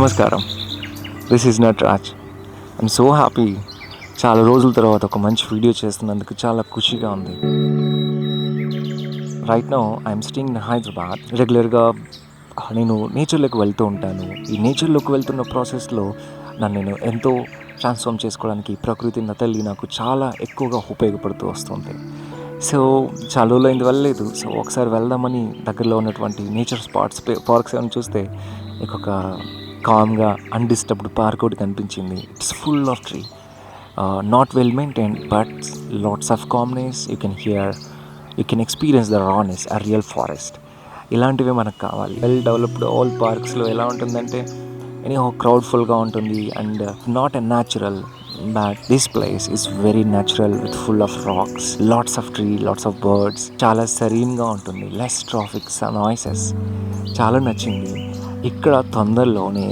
నమస్కారం. This is Nataraj. I'm so happy. చాలా రోజుల తర్వాత ఒక మంచి వీడియో చేస్తున్నందుకు చాలా ఖుషిగా ఉంది. Right now I'm staying in Hyderabad. రెగ్యులర్గా నేను నేచర్లోకి వెళ్తూ ఉంటాను. ఈ నేచర్లోకి వెళ్తున్న ప్రాసెస్లో నేను ఎంతో ట్రాన్స్ఫార్మ్ చేసుకోవడానికి ప్రకృతి తల్లి నాకు చాలా ఎక్కువగా ఉపయోగపడుతూ వస్తుంది. సో చాలా రోజులు అయింది వెళ్ళలేదు. సో ఒకసారి వెళ్దామని దగ్గరలో ఉన్నటువంటి నేచర్ స్పాట్స్ పార్క్స్ ఏమైనా చూస్తే ఒక కామ్గా అన్డిస్టర్బ్డ్ పార్క్ ఒకటి కనిపించింది. It's full of tree, not well maintained but lots of calmness. You can experience the రానెస్, a real forest. ఇలాంటివే మనకు కావాలి. వెల్ డెవలప్డ్ ఆల్ పార్క్స్లో ఎలా ఉంటుందంటే క్రౌడ్ఫుల్గా ఉంటుంది and not a natural. But this place is very natural with full of rocks, lots of tree, lots of birds. చాలా సరీన్గా ఉంటుంది, less traffic noises. చాలా నచ్చింది. ఇక్కడ తొందరలోనే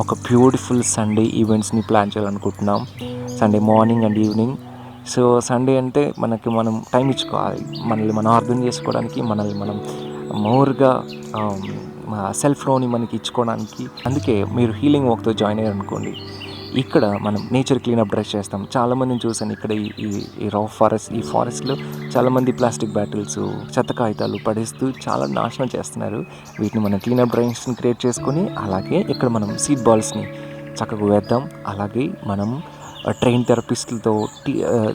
ఒక బ్యూటిఫుల్ సండే ఈవెంట్స్ని ప్లాన్ చేయాలనుకుంటున్నాం. Sunday morning and evening. So Sunday అంటే మనం టైం ఇచ్చుకోవాలి, మనల్ని మనం అర్థం చేసుకోవడానికి, మనల్ని మనం మోర్గా సెల్ఫ్లోని మనకి ఇచ్చుకోవడానికి. అందుకే మీరు హీలింగ్ వాక్తో జాయిన్ అయ్యారనుకోండి, ఇక్కడ మనం నేచర్ క్లీనప్ డ్రైవ్ చేస్తాం. చాలామందిని చూసాను ఇక్కడ ఈ ఫారెస్ట్లో చాలామంది ప్లాస్టిక్ బాటిల్స్, చెత్త కాగితాలు పడేస్తూ చాలా నాశనం చేస్తున్నారు. వీటిని మనం క్లీనప్ డ్రైవ్స్ని క్రియేట్ చేసుకొని, అలాగే ఇక్కడ మనం సీడ్ బాల్స్ని చక్కగా వేద్దాం. అలాగే మనం ట్రైన్ థెరపిస్టులతో,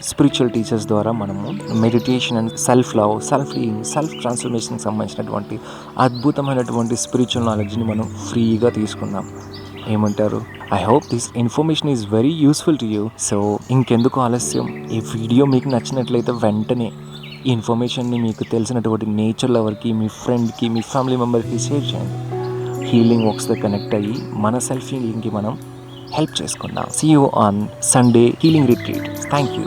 స్పిరిచువల్ టీచర్స్ ద్వారా మనము meditation and self love, self healing, self ట్రాన్స్ఫర్మేషన్కి సంబంధించినటువంటి అద్భుతమైనటువంటి స్పిరిచువల్ నాలెడ్జ్ని మనం ఫ్రీగా తీసుకుందాం. ఏమంటారు? I hope this information is very useful to you. So ఇంకెందుకు ఆలస్యం, ఈ వీడియో మీకు నచ్చినట్లయితే వెంటనే ఈ ఇన్ఫర్మేషన్ని మీకు తెలిసినటువంటి నేచర్ లవర్కి, మీ ఫ్రెండ్కి, మీ ఫ్యామిలీ మెంబర్కి షేర్ చేయండి. హీలింగ్ వర్క్స్తో కనెక్ట్ అయ్యి మన సెల్ఫ్ హీలింగ్కి మనం హెల్ప్ చేసుకుందాం. See you on Sunday healing retreat. Thank you.